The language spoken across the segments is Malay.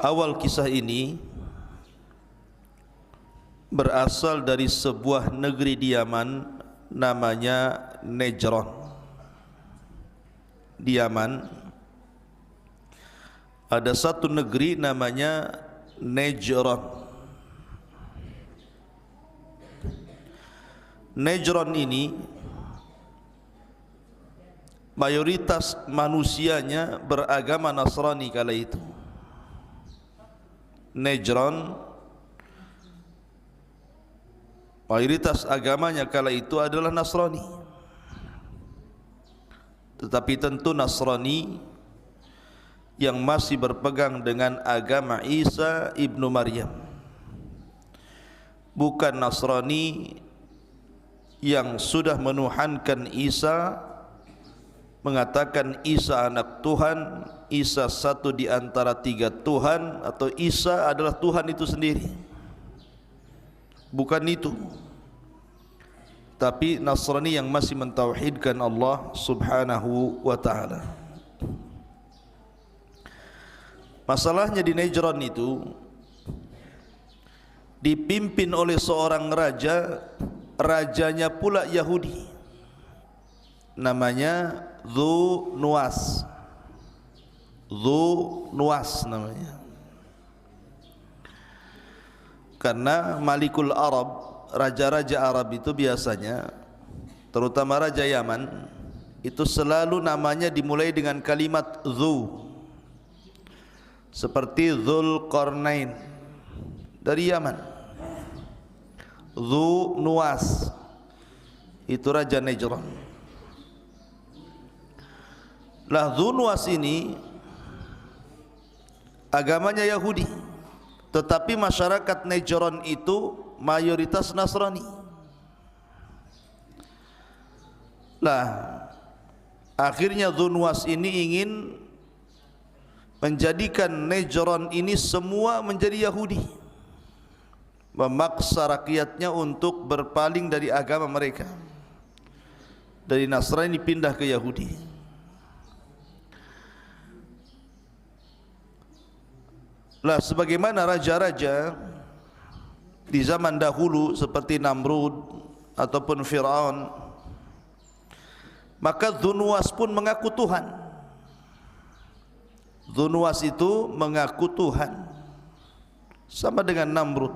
Awal kisah ini berasal dari sebuah negeri di Yaman namanya Najran. Di Yaman ada satu negeri namanya Najran. Najran ini mayoritas manusianya beragama Nasrani kala itu. Najran mayoritas agamanya kala itu adalah Nasrani. Tetapi tentu Nasrani yang masih berpegang dengan agama Isa ibnu Maryam, bukan Nasrani yang sudah menuhankan Isa, mengatakan Isa anak Tuhan, Isa satu di antara tiga Tuhan, atau Isa adalah Tuhan itu sendiri. Bukan itu. Tapi Nasrani yang masih mentauhidkan Allah subhanahu wa ta'ala. Masalahnya di Najran itu dipimpin oleh seorang raja, rajanya pula Yahudi, namanya Dhu Nuwas. Dhu Nuwas namanya. Karena Malikul Arab, raja-raja Arab itu biasanya, terutama Raja Yaman, itu selalu namanya dimulai dengan kalimat Dhu. Seperti Dzulqarnain dari Yaman. Dhu Nuwas itu Raja Najran. Lah Dhu Nuwas ini agamanya Yahudi, tetapi masyarakat Najran itu mayoritas Nasrani. Lah akhirnya Dhu Nuwas ini ingin menjadikan Najran ini semua menjadi Yahudi, memaksa rakyatnya untuk berpaling dari agama mereka, dari Nasrani pindah ke Yahudi. Lah sebagaimana raja-raja di zaman dahulu seperti Namrud ataupun Fir'aun, maka Dhu Nuwas pun mengaku Tuhan. Dhu Nuwas itu mengaku Tuhan, sama dengan Namrud.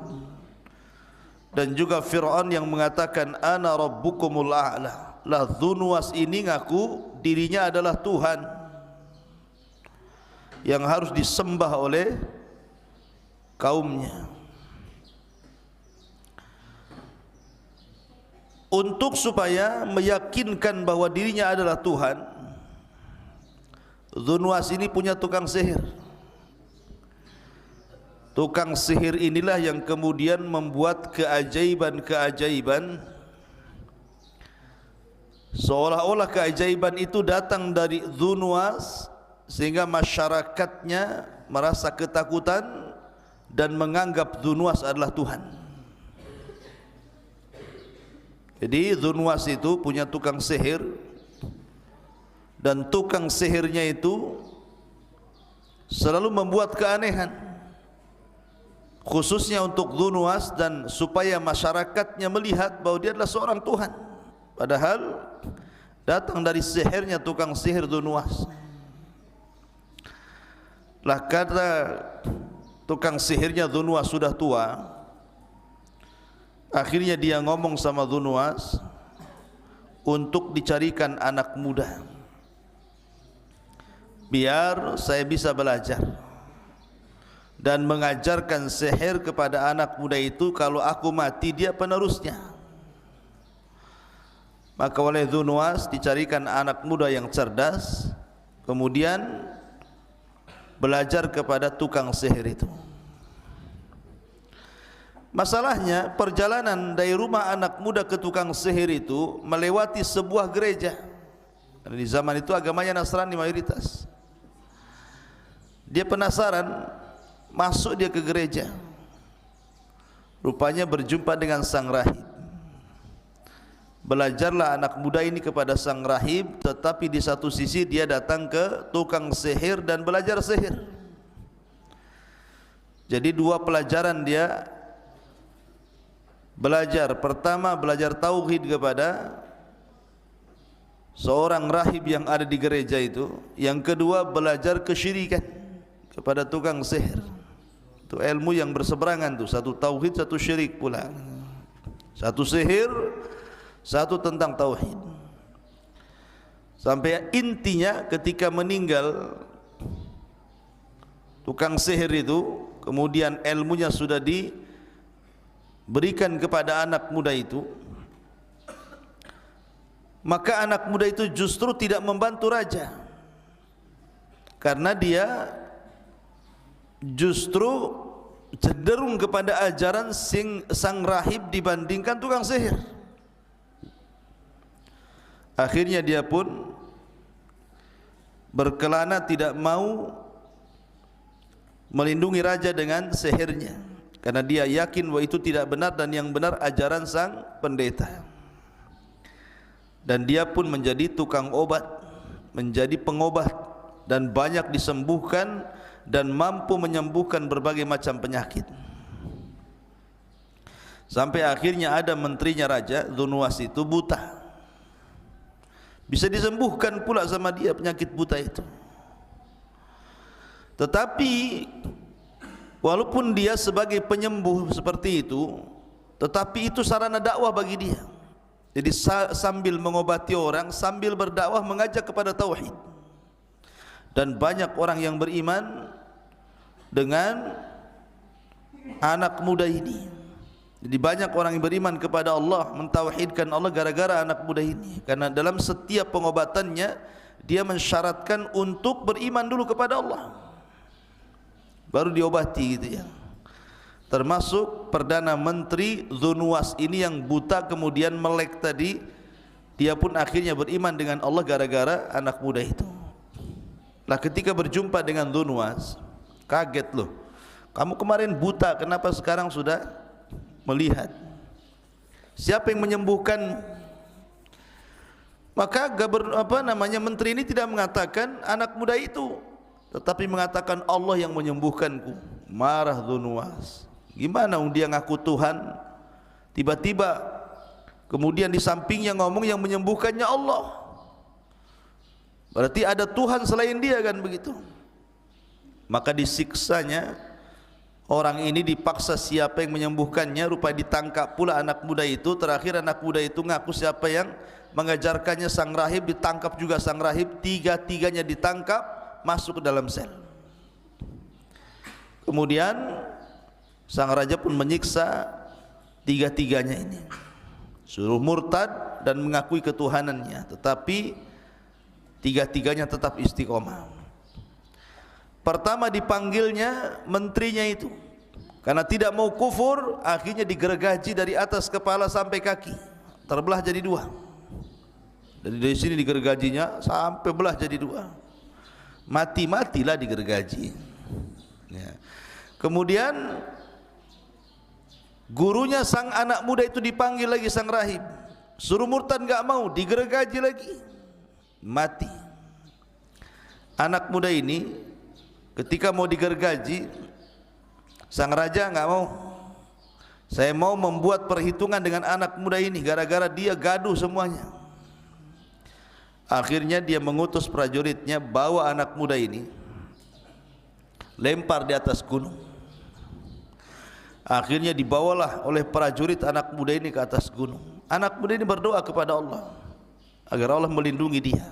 Dan juga Fir'aun yang mengatakan ana rabbukumul a'la. Lah Dhu Nuwas ini ngaku dirinya adalah Tuhan yang harus disembah oleh kaumnya. Untuk supaya meyakinkan bahwa dirinya adalah Tuhan, Dhu Nuwas ini punya tukang sihir. Tukang sihir inilah yang kemudian membuat keajaiban-keajaiban, seolah-olah keajaiban itu datang dari Dhu Nuwas, sehingga masyarakatnya merasa ketakutan dan menganggap Dhu Nuwas adalah Tuhan. Jadi Dhu Nuwas itu punya tukang sihir, dan tukang sihirnya itu selalu membuat keanehan, khususnya untuk Dhu Nuwas, dan supaya masyarakatnya melihat bahwa dia adalah seorang Tuhan, padahal datang dari sihirnya tukang sihir Dhu Nuwas. Lah kata tukang sihirnya Dhu Nuwas sudah tua, akhirnya dia ngomong sama Dhu Nuwas untuk dicarikan anak muda, biar saya bisa belajar dan mengajarkan sihir kepada anak muda itu. Kalau aku mati, dia penerusnya. Maka oleh Dhu Nuwas dicarikan anak muda yang cerdas, kemudian belajar kepada tukang sihir itu. Masalahnya perjalanan dari rumah anak muda ke tukang sihir itu melewati sebuah gereja. Karena di zaman itu agamanya Nasrani mayoritas. Dia penasaran, masuk dia ke gereja. Rupanya berjumpa dengan sang rahib. Belajarlah anak muda ini kepada sang rahib, tetapi di satu sisi dia datang ke tukang sihir dan belajar sihir. Jadi dua pelajaran dia belajar. Pertama, belajar tauhid kepada seorang rahib yang ada di gereja itu. Yang kedua, belajar kesyirikan kepada tukang sihir. Itu ilmu yang berseberangan tuh, satu tauhid, satu syirik pula. Satu sihir, satu tentang tauhid. Sampai intinya ketika meninggal tukang sihir itu, kemudian ilmunya sudah diberikan kepada anak muda itu, maka anak muda itu justru tidak membantu raja, karena dia justru cenderung kepada ajaran sang rahib dibandingkan tukang sihir. Akhirnya dia pun berkelana tidak mau melindungi raja dengan sihirnya, karena dia yakin bahwa itu tidak benar dan yang benar ajaran sang pendeta. Dan dia pun menjadi tukang obat, menjadi pengobat, dan banyak disembuhkan dan mampu menyembuhkan berbagai macam penyakit. Sampai akhirnya ada menterinya raja, Dzunwas itu buta, bisa disembuhkan pula sama dia penyakit buta itu. Tetapi walaupun dia sebagai penyembuh seperti itu, tetapi itu sarana dakwah bagi dia. Jadi sambil mengobati orang, sambil berdakwah mengajak kepada tauhid. Dan banyak orang yang beriman dengan anak muda ini. Jadi banyak orang yang beriman kepada Allah, mentauhidkan Allah gara-gara anak muda ini. Karena dalam setiap pengobatannya dia mensyaratkan untuk beriman dulu kepada Allah, baru diobati gitu ya. Termasuk Perdana Menteri Dzunwas ini yang buta kemudian melek tadi, dia pun akhirnya beriman dengan Allah gara-gara anak muda itu. Nah, ketika berjumpa dengan Dzunwas, kaget loh, kamu kemarin buta, kenapa sekarang sudah melihat? Siapa yang menyembuhkan? Maka menteri ini tidak mengatakan anak muda itu, tetapi mengatakan Allah yang menyembuhkanku. Marah Dzunwas. Gimana dia ngaku Tuhan, tiba-tiba kemudian di sampingnya ngomong yang menyembuhkannya Allah. Berarti ada Tuhan selain dia, kan begitu. Maka disiksanya orang ini, dipaksa siapa yang menyembuhkannya. Rupanya ditangkap pula anak muda itu. Terakhir anak muda itu ngaku siapa yang mengajarkannya sang rahib, ditangkap juga sang rahib. Tiga-tiganya ditangkap, masuk ke dalam sel. Kemudian sang raja pun menyiksa tiga-tiganya ini, suruh murtad dan mengakui ketuhanannya, tetapi tiga-tiganya tetap istiqomah. Pertama dipanggilnya menterinya itu, karena tidak mau kufur, akhirnya digergaji dari atas kepala sampai kaki, terbelah jadi dua. Dari sini digergajinya sampai belah jadi dua, mati-matilah digergaji ya. Kemudian gurunya sang anak muda itu dipanggil lagi, sang rahib, suruh murtad enggak mau, digergaji lagi, mati. Anak muda ini ketika mau digergaji, sang raja enggak mau. Saya mau membuat perhitungan dengan anak muda ini, gara-gara dia gaduh semuanya. Akhirnya dia mengutus prajuritnya, bawa anak muda ini, lempar di atas gunung. Akhirnya dibawalah oleh prajurit anak muda ini ke atas gunung. Anak muda ini berdoa kepada Allah agar Allah melindungi dia,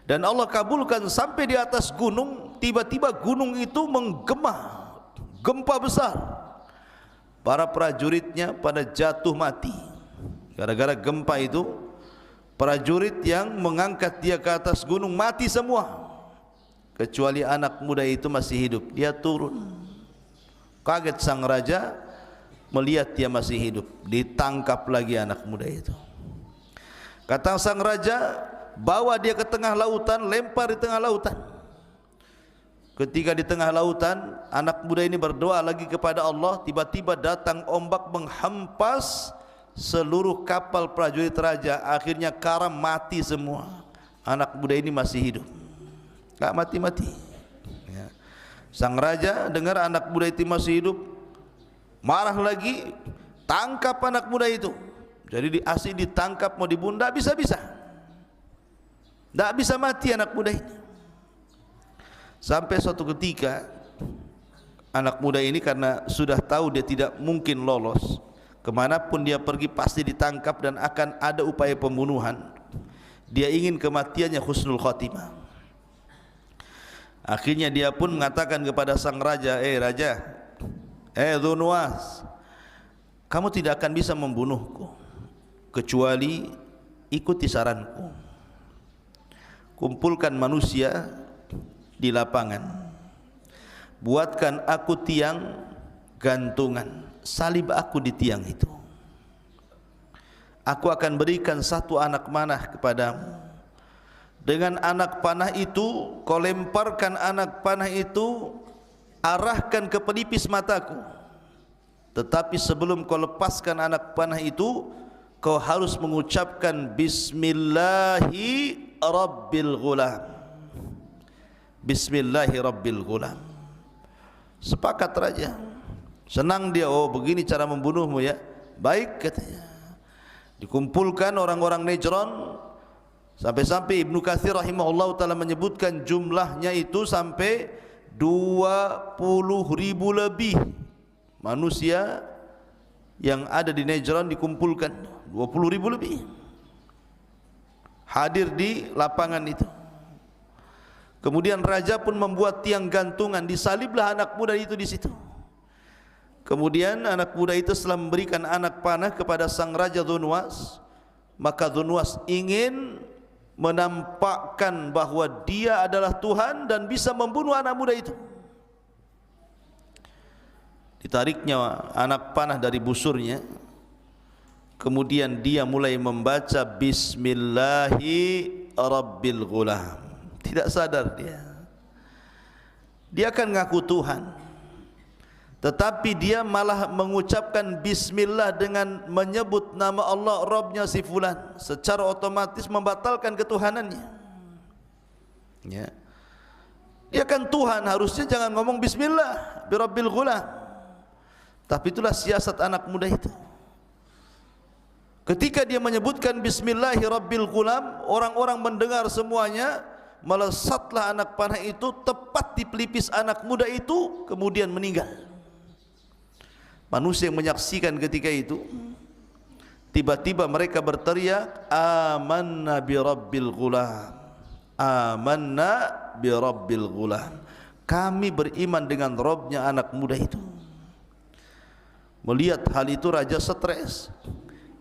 dan Allah kabulkan. Sampai di atas gunung, tiba-tiba gunung itu menggema, gempa besar. Para prajuritnya pada jatuh mati gara-gara gempa itu. Prajurit yang mengangkat dia ke atas gunung mati semua, kecuali anak muda itu masih hidup. Dia turun. Kaget sang raja melihat dia masih hidup. Ditangkap lagi anak muda itu. Kata sang raja, bawa dia ke tengah lautan, lempar di tengah lautan. Ketika di tengah lautan, anak muda ini berdoa lagi kepada Allah. Tiba-tiba datang ombak menghempas seluruh kapal prajurit raja. Akhirnya karam, mati semua. Anak muda ini masih hidup, gak mati-mati ya. Sang raja dengar anak muda itu masih hidup, marah lagi, tangkap anak muda itu. Jadi asli ditangkap mau dibunuh, tidak bisa-bisa, tidak bisa mati anak muda ini. Sampai suatu ketika anak muda ini karena sudah tahu dia tidak mungkin lolos, kemanapun dia pergi pasti ditangkap dan akan ada upaya pembunuhan. Dia ingin kematiannya husnul khotimah. Akhirnya dia pun mengatakan kepada sang raja, raja, Dzunwas, kamu tidak akan bisa membunuhku kecuali ikuti saranku. Kumpulkan manusia di lapangan, buatkan aku tiang gantungan, salib aku di tiang itu. Aku akan berikan satu anak panah kepadamu. Dengan anak panah itu, kau lemparkan anak panah itu, arahkan ke pelipis mataku. Tetapi sebelum kau lepaskan anak panah itu, kau harus mengucapkan Bismillahi Rabbil Ghulam. Bismillahi Rabbil Ghulam. Sepakat raja. Senang dia, oh begini cara membunuhmu ya. Baik katanya. Dikumpulkan orang-orang Najran. Sampai-sampai Ibnu Katsir rahimahullah ta'ala menyebutkan jumlahnya itu sampai 20.000 lebih manusia yang ada di Najran dikumpulkan. 20.000 lebih hadir di lapangan itu. Kemudian raja pun membuat tiang gantungan, disaliblah anak muda itu di situ. Kemudian anak muda itu setelah memberikan anak panah kepada sang raja Dzunwas, maka Dzunwas ingin menampakkan bahwa dia adalah Tuhan dan bisa membunuh anak muda itu. Ditariknya anak panah dari busurnya, kemudian dia mulai membaca Bismillahi Rabbil Ghulam. Tidak sadar dia akan ngaku Tuhan, tetapi dia malah mengucapkan Bismillah dengan menyebut nama Allah, Rabbnya si fulan, secara otomatis membatalkan ketuhanannya. Ya. Dia kan Tuhan, harusnya jangan ngomong Bismillah Birabbil Ghulam. Tapi itulah siasat anak muda itu. Ketika dia menyebutkan Bismillahi Rabbil Ghulam, orang-orang mendengar semuanya, melesatlah anak panah itu tepat di pelipis anak muda itu, kemudian meninggal. Manusia yang menyaksikan ketika itu, tiba-tiba mereka berteriak, Amanna bi Rabbil Ghulam, Amanna bi Rabbil Ghulam. Kami beriman dengan Rabbnya anak muda itu. Melihat hal itu raja stres.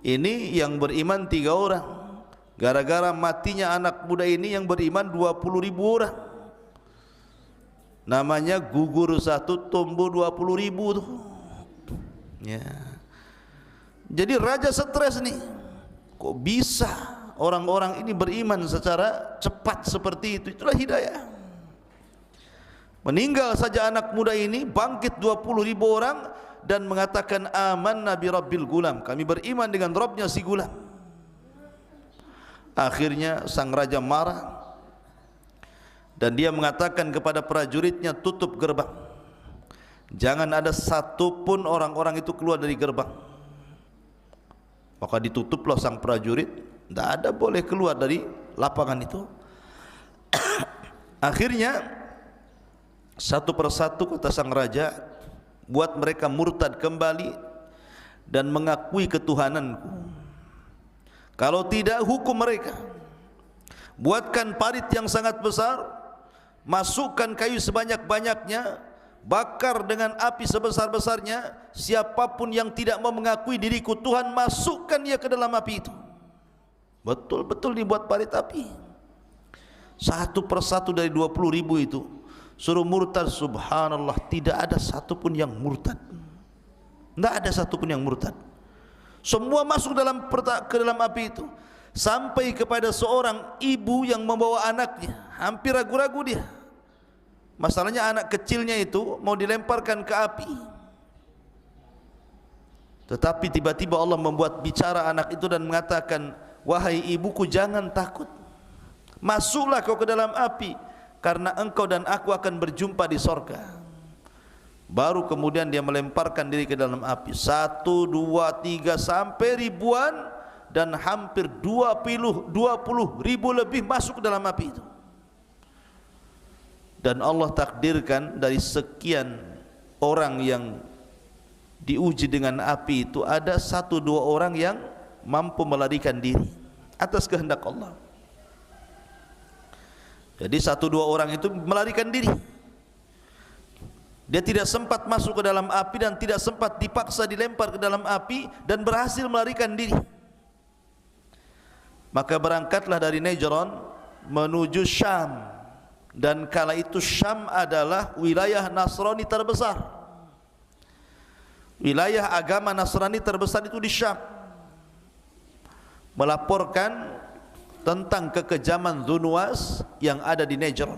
Ini yang beriman 3 orang, gara-gara matinya anak muda ini yang beriman 20.000 orang. Namanya gugur satu tumbuh 20.000 tuh. Ya. Jadi raja stres nih. Kok bisa orang-orang ini beriman secara cepat seperti itu? Itulah hidayah. Meninggal saja anak muda ini, bangkit 20.000 orang dan mengatakan amanna bi Rabbil Ghulam. Kami beriman dengan Rabbnya si gulam. Akhirnya sang raja marah dan dia mengatakan kepada prajuritnya, tutup gerbang. Jangan ada satupun orang-orang itu keluar dari gerbang. Maka ditutuplah sang prajurit, tidak ada boleh keluar dari lapangan itu. Akhirnya satu persatu kata sang raja, buat mereka murtad kembali dan mengakui ketuhananku. Kalau tidak, hukum mereka. Buatkan parit yang sangat besar, masukkan kayu sebanyak-banyaknya, bakar dengan api sebesar-besarnya. Siapapun yang tidak mau mengakui diriku Tuhan, masukkan dia ke dalam api itu. Betul-betul dibuat parit api. Satu persatu dari 20.000 itu suruh murtad. Subhanallah, tidak ada satupun yang murtad. Tidak ada satupun yang murtad. Semua masuk ke dalam api itu. Sampai kepada seorang ibu yang membawa anaknya, hampir ragu-ragu dia. Masalahnya anak kecilnya itu mau dilemparkan ke api. Tetapi tiba-tiba Allah membuat bicara anak itu dan mengatakan, wahai ibuku, jangan takut. Masuklah kau ke dalam api, karena engkau dan aku akan berjumpa di sorga. baru kemudian dia melemparkan diri ke dalam api. 1, 2, 3 sampai ribuan, dan hampir 20 ribu lebih masuk ke dalam api itu. Dan Allah takdirkan dari sekian orang yang diuji dengan api itu, ada 1-2 orang yang mampu melarikan diri atas kehendak Allah. Jadi 1-2 orang itu melarikan diri. Dia tidak sempat masuk ke dalam api dan tidak sempat dipaksa dilempar ke dalam api, dan berhasil melarikan diri. Maka berangkatlah dari Najran menuju Syam, dan kala itu Syam adalah wilayah Nasrani terbesar. Wilayah agama Nasrani terbesar itu di Syam. Melaporkan tentang kekejaman Dzunwas yang ada di Najran.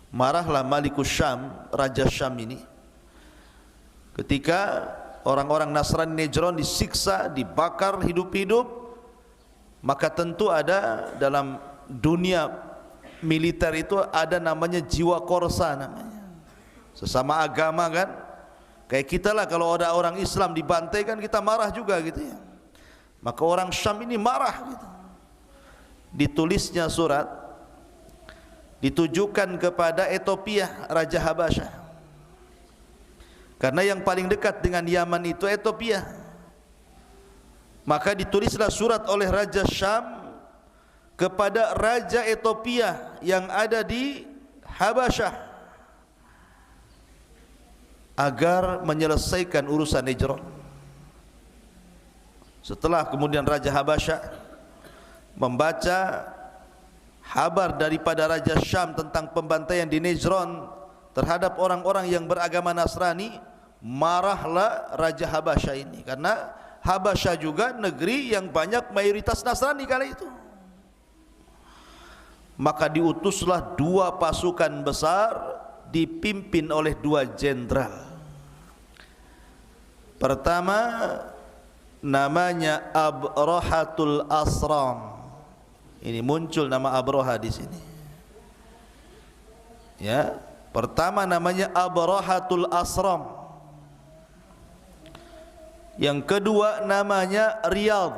Marahlah Malikus Syam, Raja Syam ini, ketika orang-orang Nasrani Najran disiksa, dibakar hidup-hidup. Maka tentu ada dalam dunia militer itu ada namanya jiwa korsa namanya. Sesama agama kan, kayak kita lah, kalau ada orang Islam dibantai kan kita marah juga gitu ya. Maka orang Syam ini marah gitu. Ditulisnya surat, ditujukan kepada Ethiopia, Raja Habasyah. Karena yang paling dekat dengan Yaman itu Ethiopia. Maka ditulislah surat oleh Raja Syam kepada Raja Ethiopia yang ada di Habasyah, agar menyelesaikan urusan Najran. Setelah kemudian Raja Habasyah membaca kabar daripada Raja Syam tentang pembantaian di Najran terhadap orang-orang yang beragama Nasrani, marahlah Raja Habasyah ini, karena Habasyah juga negeri yang banyak mayoritas Nasrani kala itu. Maka diutuslah 2 pasukan besar dipimpin oleh 2 jenderal. Pertama namanya Abrahatul Asram. Ini muncul nama Abraha di sini. Ya, pertama namanya Abrahatul Asram. Yang kedua namanya Riyadh.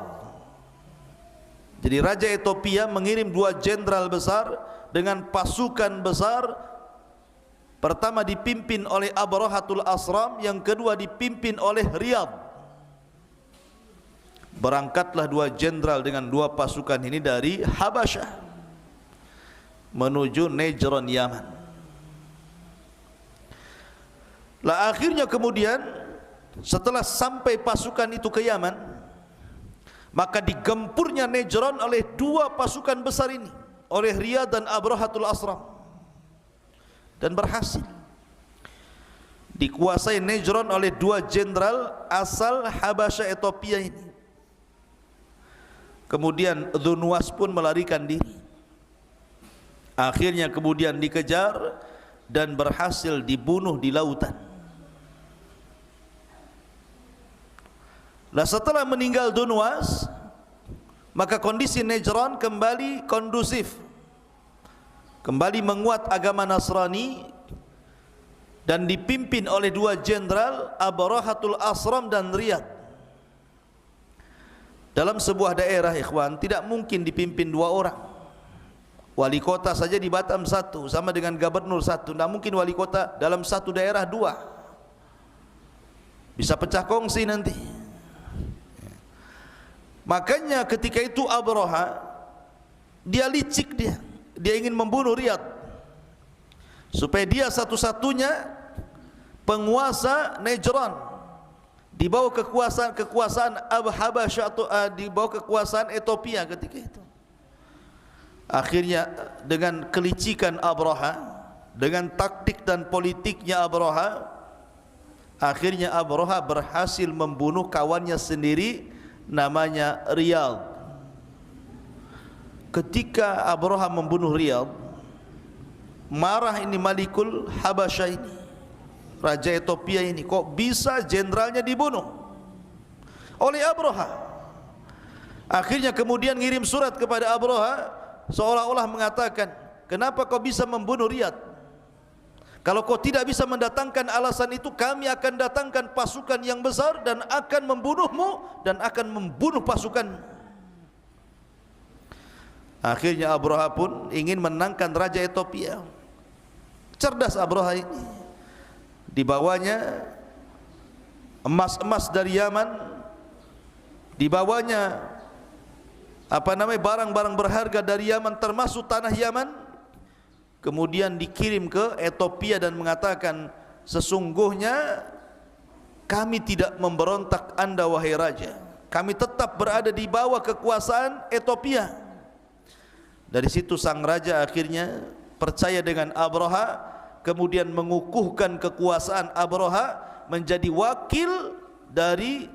Jadi Raja Ethiopia mengirim 2 jenderal besar dengan pasukan besar. Pertama dipimpin oleh Abrahatul Asram, yang kedua dipimpin oleh Riyadh. Berangkatlah 2 jenderal dengan 2 pasukan ini dari Habasyah menuju Najran, Yaman. Lah akhirnya kemudian setelah sampai pasukan itu ke Yaman, maka digempurnya Najran oleh 2 pasukan besar ini, oleh Riyadh dan Abrahatul Asram, dan berhasil dikuasai Najran oleh 2 jenderal asal Habasyah Ethiopia ini. Kemudian Dzunwas pun melarikan diri. Akhirnya kemudian dikejar dan berhasil dibunuh di lautan. Nah, setelah meninggal Dzunwas, maka kondisi Najran kembali kondusif, kembali menguat agama Nasrani, dan dipimpin oleh 2 jenderal, Abrahatul Asram dan Riyadh. Dalam sebuah daerah, ikhwan, tidak mungkin dipimpin 2 orang. Wali kota saja di Batam 1 sama dengan gubernur 1. Tidak mungkin wali kota dalam satu daerah 2. Bisa pecah kongsi nanti. Makanya ketika itu Abraha, dia licik, dia ingin membunuh Riyadh supaya dia satu-satunya penguasa Najran di bawah kekuasaan Habasyah, atau di bawah kekuasaan Ethiopia ketika itu. Akhirnya dengan kelicikan Abraha, dengan taktik dan politiknya Abraha, akhirnya Abraha berhasil membunuh kawannya sendiri namanya Riyadh. Ketika Abraha membunuh Riyadh, marah ini Malikul Habasyah ini, Raja Ethiopia ini, kok bisa jenderalnya dibunuh oleh Abraha. Akhirnya kemudian ngirim surat kepada Abraha, seolah-olah mengatakan, kenapa kau bisa membunuh Riyadh? Kalau kau tidak bisa mendatangkan alasan itu, kami akan datangkan pasukan yang besar dan akan membunuhmu dan akan membunuh pasukan. Akhirnya Abraha pun ingin menangkan Raja Ethiopia. Cerdas Abraha ini. Dibawanya emas-emas dari Yaman, dibawanya barang-barang berharga dari Yaman, termasuk tanah Yaman. Kemudian dikirim ke Ethiopia dan mengatakan, sesungguhnya kami tidak memberontak Anda wahai raja, kami tetap berada di bawah kekuasaan Ethiopia. Dari situ sang raja akhirnya percaya dengan Abraha, kemudian mengukuhkan kekuasaan Abraha menjadi wakil dari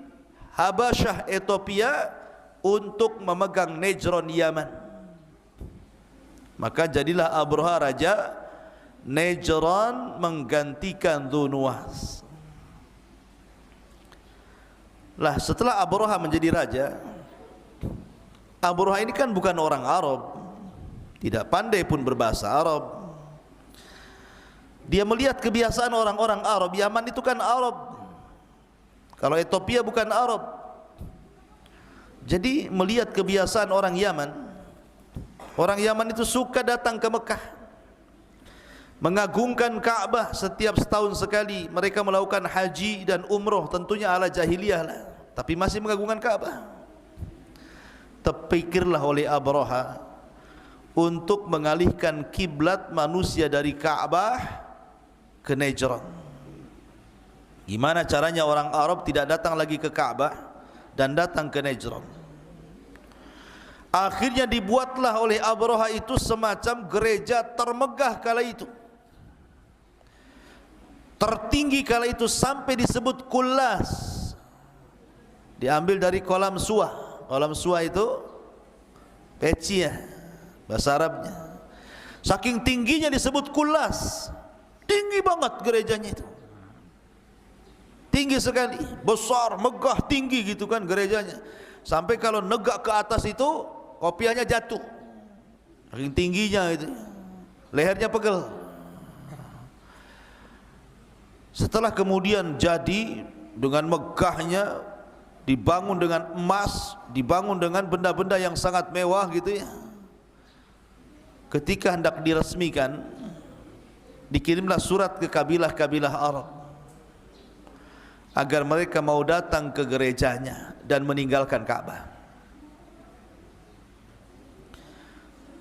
Habasyah Ethiopia untuk memegang Nejron Yaman. Maka jadilah Abraha raja Nejron menggantikan Dzunnuwas. Lah setelah Abraha menjadi raja, Abraha ini kan bukan orang Arab, tidak pandai pun berbahasa Arab. Dia melihat kebiasaan orang-orang Arab. Yaman itu kan Arab, kalau Ethiopia bukan Arab. Jadi melihat kebiasaan orang Yaman. Orang Yaman itu suka datang ke Mekah, mengagungkan Ka'bah. Setiap setahun sekali mereka melakukan haji dan umroh, tentunya ala jahiliyah lah, tapi masih mengagungkan Ka'bah. Terpikirlah oleh Abraha untuk mengalihkan kiblat manusia dari Ka'bah ke Nejron. Gimana caranya orang Arab tidak datang lagi ke Ka'bah dan datang ke Nejron? Akhirnya dibuatlah oleh Abraha itu semacam gereja termegah kala itu, tertinggi kala itu, sampai disebut Kullas. Diambil dari kolam suah. Kolam suah itu peci ya, bahasa Arabnya. Saking tingginya disebut Kullas. Tinggi banget gerejanya itu, tinggi sekali, besar, megah, tinggi gitu kan gerejanya. Sampai kalau negak ke atas itu kopiahnya jatuh, saking tingginya itu, lehernya pegel. Setelah kemudian jadi dengan megahnya, dibangun dengan emas, dibangun dengan benda-benda yang sangat mewah gitu ya. Ketika hendak diresmikan, dikirimlah surat ke kabilah-kabilah Arab agar mereka mau datang ke gerejanya dan meninggalkan Ka'bah.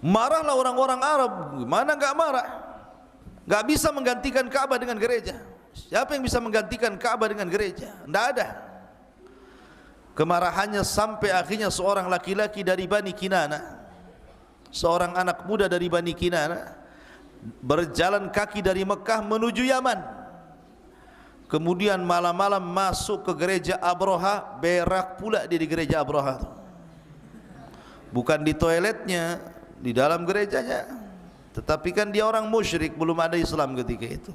Marahlah orang-orang Arab. Gimana enggak marah? Enggak bisa menggantikan Ka'bah dengan gereja. Siapa yang bisa menggantikan Ka'bah dengan gereja? Tidak ada. Kemarahannya sampai akhirnya seorang laki-laki dari Bani Kinana, seorang anak muda dari Bani Kinana, berjalan kaki dari Mekah menuju Yaman. Kemudian malam-malam masuk ke gereja Abraha, berak pula dia di gereja Abraha. Bukan di toiletnya, di dalam gerejanya. Tetapi kan dia orang musyrik, belum ada Islam ketika itu.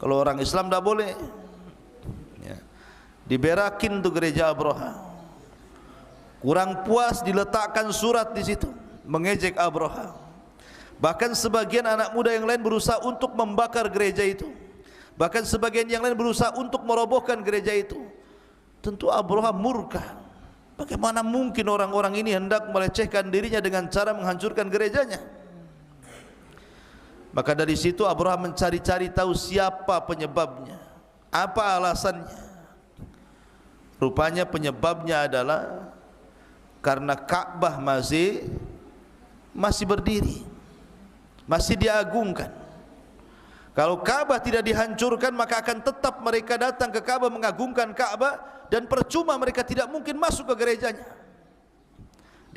Kalau orang Islam tidak boleh ya. Diberakin tuh gereja Abraha. Kurang puas diletakkan surat di situ mengejek Abraha. Bahkan sebagian anak muda yang lain berusaha untuk membakar gereja itu. Bahkan sebagian yang lain berusaha untuk merobohkan gereja itu. Tentu Abraha murka. Bagaimana mungkin orang-orang ini hendak melecehkan dirinya dengan cara menghancurkan gerejanya? Maka dari situ Abraha mencari-cari tahu siapa penyebabnya, apa alasannya. Rupanya penyebabnya adalah karena Ka'bah masih berdiri, masih diagungkan. Kalau Ka'bah tidak dihancurkan, maka akan tetap mereka datang ke Ka'bah mengagungkan Ka'bah, dan percuma mereka tidak mungkin masuk ke gerejanya.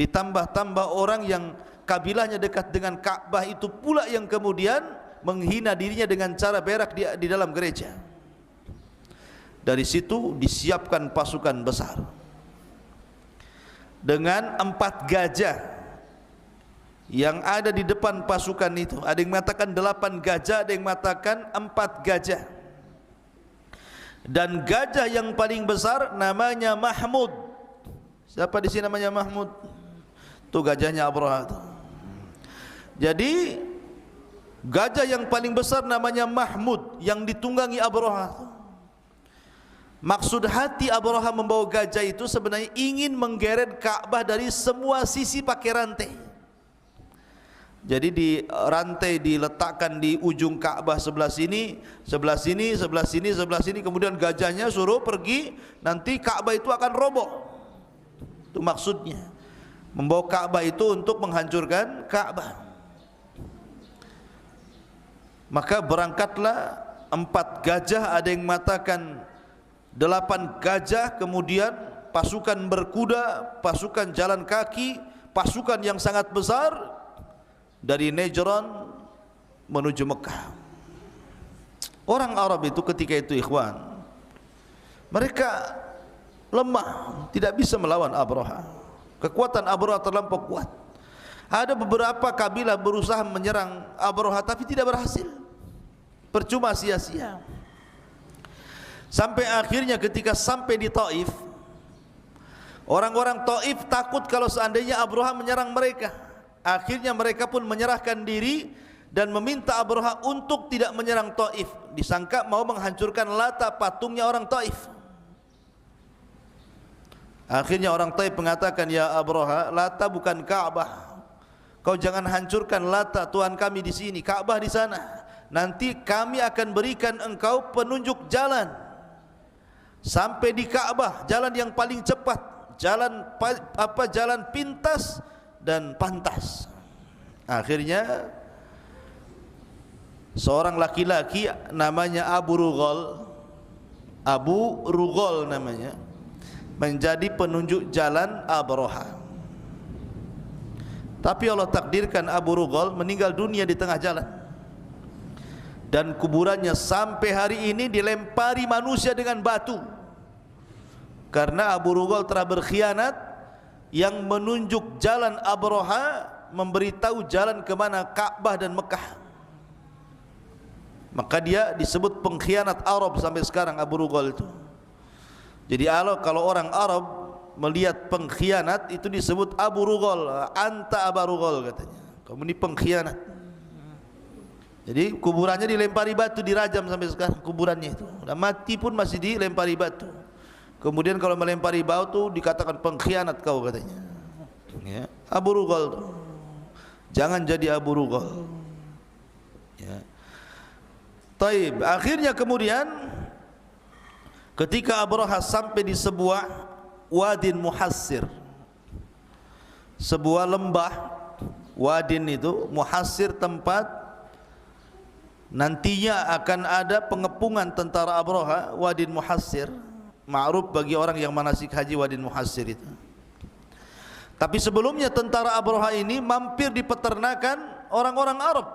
Ditambah-tambah orang yang kabilahnya dekat dengan Ka'bah itu pula yang kemudian menghina dirinya dengan cara berak di dalam gereja. Dari situ disiapkan pasukan besar dengan 4 gajah yang ada di depan pasukan itu. Ada yang mengatakan 8 gajah, ada yang mengatakan 4 gajah. Dan gajah yang paling besar namanya Mahmud. Siapa di sini namanya Mahmud? Itu gajahnya Abraha. Jadi 4 gajah yang paling besar namanya Mahmud. Siapa di sini namanya Mahmud? Itu gajahnya Abraha. Jadi 4 gajah yang paling besar namanya Mahmud. Siapa di sini namanya Mahmud? Itu gajahnya Abraha. Jadi 4 gajah yang paling besar namanya Mahmud. Itu gajahnya Abraha. Gajah yang paling besar namanya Mahmud, yang ditunggangi Abraha. Maksud hati Abraha membawa gajah itu sebenarnya ingin menggeret Ka'bah dari semua sisi pakai rantai. Jadi di rantai diletakkan di ujung Ka'bah sebelah sini, sebelah sini, sebelah sini, sebelah sini. Kemudian gajahnya suruh pergi, nanti Ka'bah itu akan roboh. Itu maksudnya, membawa Ka'bah itu untuk menghancurkan Ka'bah. Maka berangkatlah 4 gajah, ada yang mengatakan 8 gajah, kemudian pasukan berkuda, pasukan jalan kaki, pasukan yang sangat besar dari Najran menuju Mekah. Orang Arab itu ketika itu ikhwan, mereka lemah, tidak bisa melawan Abraha. Kekuatan Abraha terlampau kuat. Ada beberapa kabilah berusaha menyerang Abraha tapi tidak berhasil, percuma, sia-sia. Sampai akhirnya ketika sampai di Taif, orang-orang Taif takut kalau seandainya Abraha menyerang mereka. Akhirnya mereka pun menyerahkan diri dan meminta Abraha untuk tidak menyerang Taif. Disangka mau menghancurkan Lata, patungnya orang Taif. Akhirnya orang Taif mengatakan, ya Abraha, Lata bukan Ka'bah. Kau jangan hancurkan Lata, Tuhan kami di sini, Ka'bah di sana. Nanti kami akan berikan engkau penunjuk jalan sampai di Ka'bah, jalan yang paling cepat, jalan pintas dan pantas. Akhirnya seorang laki-laki namanya Abu Rughal namanya, menjadi penunjuk jalan Abraha. Tapi Allah takdirkan Abu Rughal meninggal dunia di tengah jalan, dan kuburannya sampai hari ini dilempari manusia dengan batu, karena Abu Rughal telah berkhianat. Yang menunjuk jalan Abraha memberitahu jalan ke mana, Ka'bah dan Mekah. Maka dia disebut pengkhianat Arab sampai sekarang, Abu Rughal itu. Jadi kalau orang Arab melihat pengkhianat itu disebut Abu Rughal, anta Abu Rughal katanya, kamu ini pengkhianat. Jadi kuburannya dilempari batu, dirajam sampai sekarang kuburannya itu. Udah mati pun masih dilempari batu. Kemudian kalau melempari batu dikatakan pengkhianat kau katanya. Ya, Abu Rughal tuh. Jangan jadi Abu Rughal. Ya. Taib. Akhirnya kemudian ketika Abraha sampai di sebuah Wadin Muhassir, sebuah lembah, Wadin itu Muhassir, tempat nantinya akan ada pengepungan tentara Abraha. Wadin Muhassir ma'ruf bagi orang yang manasik haji, Wadin Muhassir itu. Tapi sebelumnya tentara Abraha ini mampir di peternakan orang-orang Arab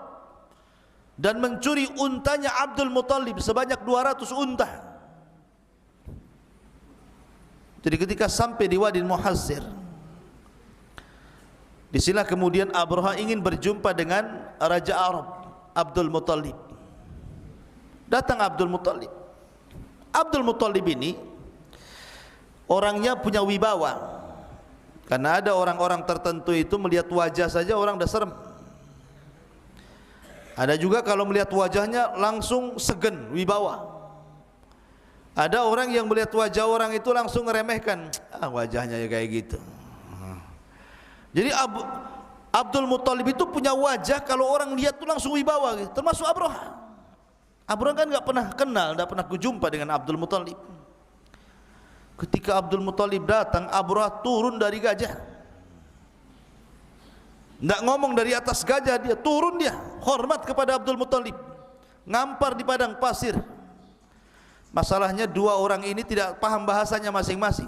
dan mencuri untanya Abdul Muttalib sebanyak 200 unta. Jadi ketika sampai di Wadin Muhassir, disinilah kemudian Abraha ingin berjumpa dengan Raja Arab, Abdul Muttalib. Datang Abdul Muttalib. Abdul Muttalib ini orangnya punya wibawa, karena ada orang-orang tertentu itu melihat wajah saja orang dah serem. Ada juga kalau melihat wajahnya langsung segen, wibawa. Ada orang yang melihat wajah orang itu langsung meremehkan, wajahnya ya kayak gitu. Jadi Abdul Muttalib itu punya wajah kalau orang lihat itu langsung wibawa gitu. Termasuk Abraha. Abraha kan enggak pernah kenal, enggak pernah berjumpa dengan Abdul Muttalib. Ketika Abdul Muttalib datang, Abraha turun dari gajah. Tidak ngomong dari atas gajah, dia turun, dia hormat kepada Abdul Muttalib, ngampar di padang pasir. Masalahnya dua orang ini tidak paham bahasanya masing-masing.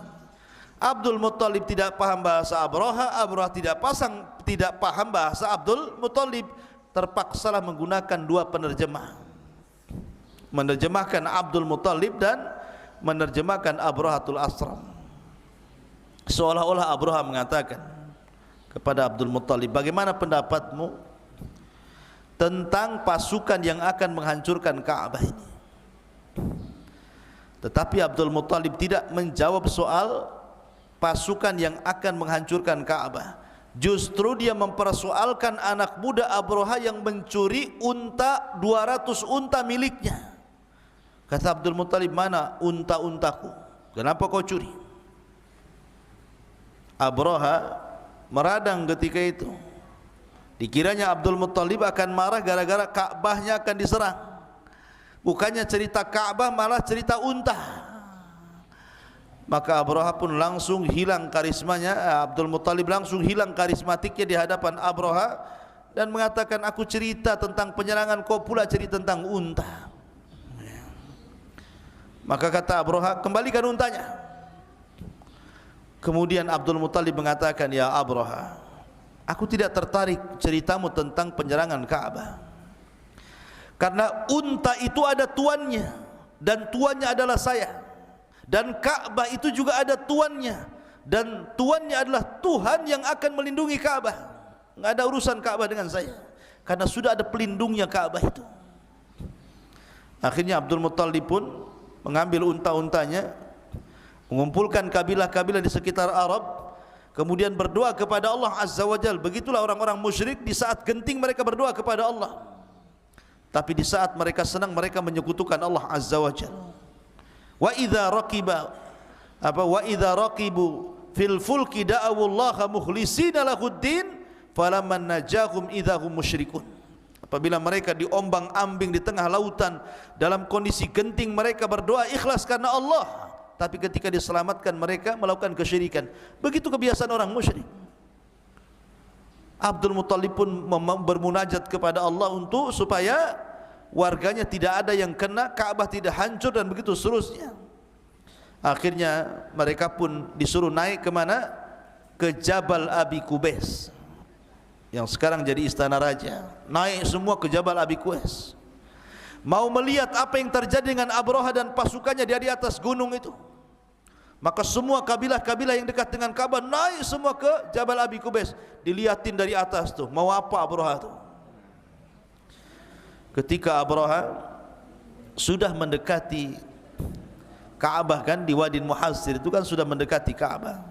Abdul Muttalib tidak paham bahasa Abraha, Abraha tidak paham bahasa Abdul Muttalib. Terpaksalah menggunakan dua penerjemah, menerjemahkan Abdul Muttalib dan menerjemahkan Abrahatul Asram. Seolah-olah Abraha mengatakan kepada Abdul Muttalib, bagaimana pendapatmu tentang pasukan yang akan menghancurkan Ka'bah ini? Tetapi Abdul Muttalib tidak menjawab soal pasukan yang akan menghancurkan Ka'bah. Justru dia mempersoalkan anak muda Abraha yang mencuri unta 200 unta miliknya. Kata Abdul Muttalib, mana unta-untaku? Kenapa kau curi? Abraha meradang ketika itu. Dikiranya Abdul Muttalib akan marah gara-gara Ka'bahnya akan diserang. Bukannya cerita Ka'bah, malah cerita unta. Maka Abraha pun langsung hilang karismanya. Abdul Muttalib langsung hilang karismatiknya di hadapan Abraha dan mengatakan, aku cerita tentang penyerangan, kau pula cerita tentang unta. Maka kata Abraha, kembalikan untanya. Kemudian Abdul Muttalib mengatakan, ya Abraha, aku tidak tertarik ceritamu tentang penyerangan Ka'bah, karena unta itu ada tuannya, dan tuannya adalah saya. Dan Ka'bah itu juga ada tuannya, dan tuannya adalah Tuhan yang akan melindungi Ka'bah. Enggak ada urusan Ka'bah dengan saya, karena sudah ada pelindungnya Ka'bah itu. Akhirnya Abdul Muttalib pun mengambil unta-untanya, mengumpulkan kabilah-kabilah di sekitar Arab, kemudian berdoa kepada Allah Azza wa Jalla. Begitulah orang-orang musyrik, di saat genting mereka berdoa kepada Allah, tapi di saat mereka senang mereka menyekutukan Allah Azza wa Jalla. Wa idza raqibu fil fulki da'awullaha mukhlishina lahuddin falamman najahum idzahum musyrikun. Apabila mereka diombang-ambing di tengah lautan dalam kondisi genting, mereka berdoa ikhlas karena Allah, tapi ketika diselamatkan mereka melakukan kesyirikan. Begitu kebiasaan orang musyrik. Abdul Muttalib pun bermunajat kepada Allah untuk supaya warganya tidak ada yang kena, Ka'bah tidak hancur, dan begitu seterusnya. Akhirnya mereka pun disuruh naik ke mana? Ke Jabal Abi Qubais, yang sekarang jadi istana raja. Naik semua ke Jabal Abi Qubais, mau melihat apa yang terjadi dengan Abraha dan pasukannya di atas gunung itu. Maka semua kabilah-kabilah yang dekat dengan Ka'bah naik semua ke Jabal Abi Qubais, dilihatin dari atas tuh, mau apa Abraha tuh. Ketika Abraha sudah mendekati Ka'bah, kan di Wadi Muhassir itu kan sudah mendekati Ka'bah,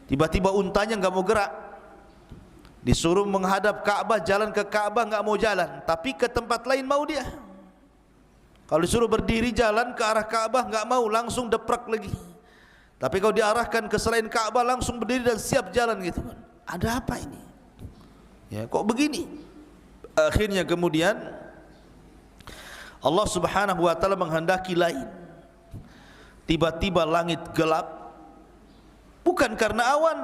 tiba-tiba untanya enggak mau gerak. Disuruh menghadap Ka'bah, jalan ke Ka'bah enggak mau jalan, tapi ke tempat lain mau dia. Kalau disuruh berdiri jalan ke arah Ka'bah enggak mau, langsung deprak lagi. Tapi kalau diarahkan ke selain Ka'bah langsung berdiri dan siap jalan gitu kan. Ada apa ini? Ya, kok begini? Akhirnya kemudian Allah Subhanahu wa taala menghendaki lain. Tiba-tiba langit gelap, bukan karena awan.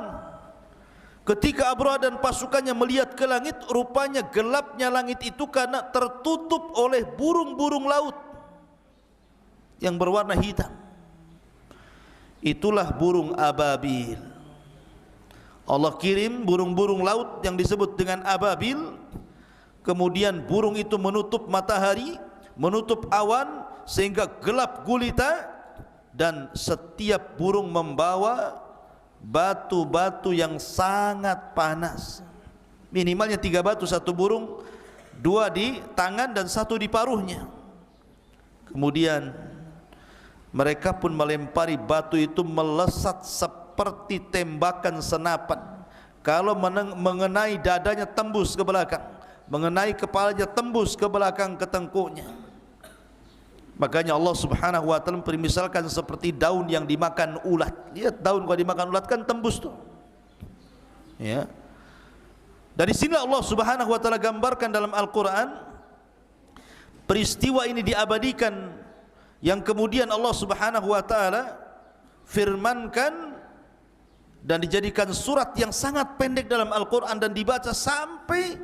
Ketika Abraha dan pasukannya melihat ke langit, rupanya gelapnya langit itu karena tertutup oleh burung-burung laut yang berwarna hitam. Itulah burung ababil. Allah kirim burung-burung laut yang disebut dengan ababil. Kemudian burung itu menutup matahari, menutup awan, sehingga gelap gulita, dan setiap burung membawa batu-batu yang sangat panas. Minimalnya 3 batu satu burung, 2 di tangan dan 1 di paruhnya. Kemudian mereka pun melempari batu itu melesat seperti tembakan senapan. Kalau mengenai dadanya tembus ke belakang, mengenai kepalanya tembus ke belakang ke tengkuknya. Makanya Allah Subhanahu wa taala mempermisalkan seperti daun yang dimakan ulat. Lihat daun kalau dimakan ulat kan tembus tuh. Ya. Dari sini Allah Subhanahu wa taala gambarkan dalam Al-Qur'an peristiwa ini diabadikan, yang kemudian Allah Subhanahu wa taala firmankan dan dijadikan surat yang sangat pendek dalam Al-Qur'an dan dibaca sampai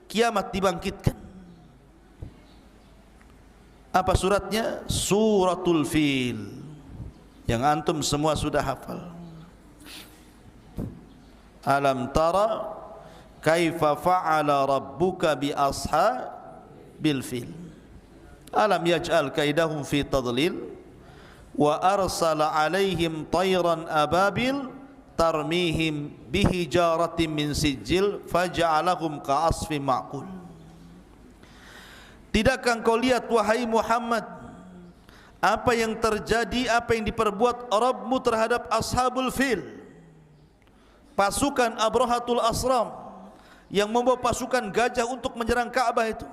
kiamat dibangkitkan. Apa suratnya? Suratul Fil, yang antum semua sudah hafal. Alam tara kaifa fa'ala rabbuka bi ashabil fil alam yaj'al kaidahum fi tadlil wa arsala alaihim tayran ababil tarmihim bihijaratin min sijil faja'alahum ka'asfin ma'kul. Tidakkah engkau lihat wahai Muhammad apa yang terjadi, apa yang diperbuat Rabbmu terhadap ashabul fil? pasukan Abrahatul Asram yang membawa pasukan gajah untuk menyerang Ka'bah itu.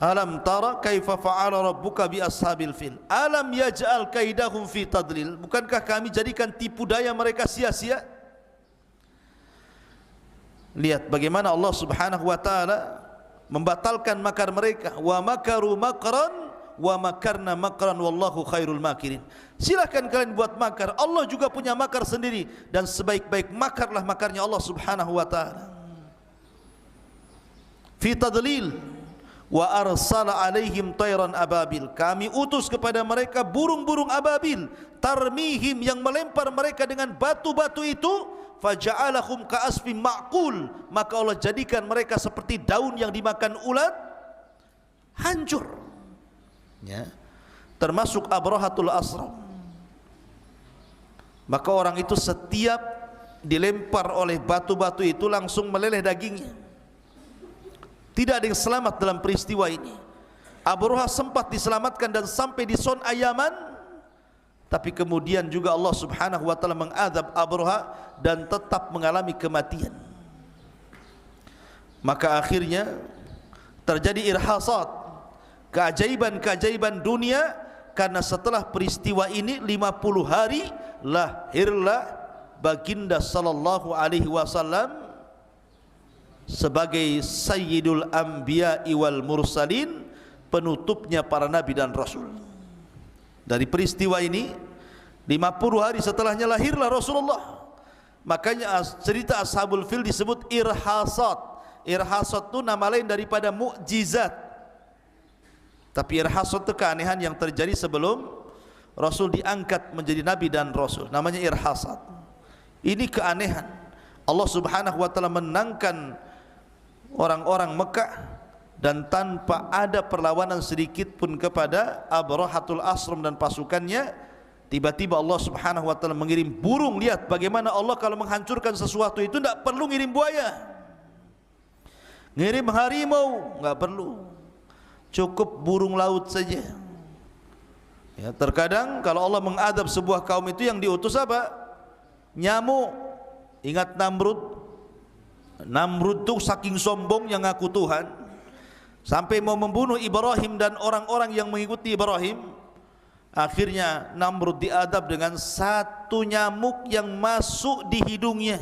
Alam tara kaifa fa'ala rabbuka bi ashabil fil alam yaj'al kaidahum fi tadlil, bukankah kami jadikan tipu daya mereka sia-sia? Lihat bagaimana Allah Subhanahu wa taala membatalkan makar mereka. Wa makaru makran wa makarna makran wallahu khairul makirin. Silakan kalian buat makar, Allah juga punya makar sendiri, dan sebaik-baik makarlah makarnya Allah Subhanahu wa taala. Fi tadlil wa arsala alaihim tayran ababil, kami utus kepada mereka burung-burung ababil, tarmihim yang melempar mereka dengan batu-batu itu, faja'alahum ka'asfim ma'kul, maka Allah jadikan mereka seperti daun yang dimakan ulat, hancur. Ya, termasuk Abrahatul Asram. Maka orang itu setiap dilempar oleh batu-batu itu langsung meleleh dagingnya. Tidak ada yang selamat dalam peristiwa ini. Abraha sempat diselamatkan dan sampai di Son Ayaman, tapi kemudian juga Allah Subhanahu wa taala mengadab Abraha dan tetap mengalami kematian. Maka akhirnya terjadi irhasat, keajaiban-keajaiban dunia, karena setelah peristiwa ini 50 hari lahirlah baginda sallallahu alaihi wasallam sebagai sayyidul anbiya wal mursalin, penutupnya para nabi dan rasul. Dari peristiwa ini 50 hari setelahnya lahirlah Rasulullah. Makanya cerita Ashabul Fil disebut irhasat. Irhasat itu nama lain daripada mukjizat. Tapi irhasat itu keanehan yang terjadi sebelum Rasul diangkat menjadi nabi dan rasul, namanya irhasat. Ini keanehan. Allah Subhanahu wa taala menangkan orang-orang Mekah dan tanpa ada perlawanan sedikit pun kepada Abrahatul Asram dan pasukannya. Tiba-tiba Allah Subhanahu wa taala mengirim burung. Lihat bagaimana Allah kalau menghancurkan sesuatu itu tidak perlu ngirim buaya, ngirim harimau, enggak perlu, cukup burung laut saja. Ya, terkadang kalau Allah mengadab sebuah kaum itu yang diutus apa? Nyamuk. Ingat Namrud? Namrud itu saking sombong yang ngaku Tuhan, sampai mau membunuh Ibrahim dan orang-orang yang mengikuti Ibrahim. Akhirnya Namrud diadab dengan satu nyamuk yang masuk di hidungnya,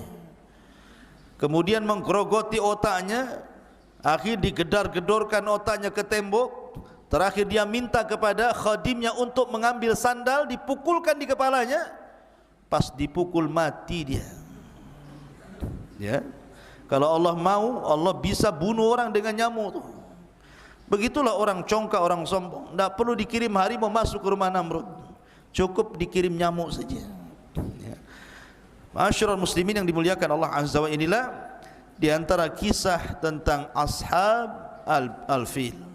kemudian menggerogoti otaknya, akhir digedar-gedorkan otaknya ke tembok. Terakhir dia minta kepada khadimnya untuk mengambil sandal, dipukulkan di kepalanya. Pas dipukul mati dia. Ya, kalau Allah mau, Allah bisa bunuh orang dengan nyamuk. Begitulah orang congkak, orang sombong. Tidak perlu dikirim harimau masuk ke rumah Namrud, cukup dikirim nyamuk saja. Ya. Ma'asyiral muslimin yang dimuliakan Allah Azza wa Jalla, inilah di antara kisah tentang Ashab al-Fil.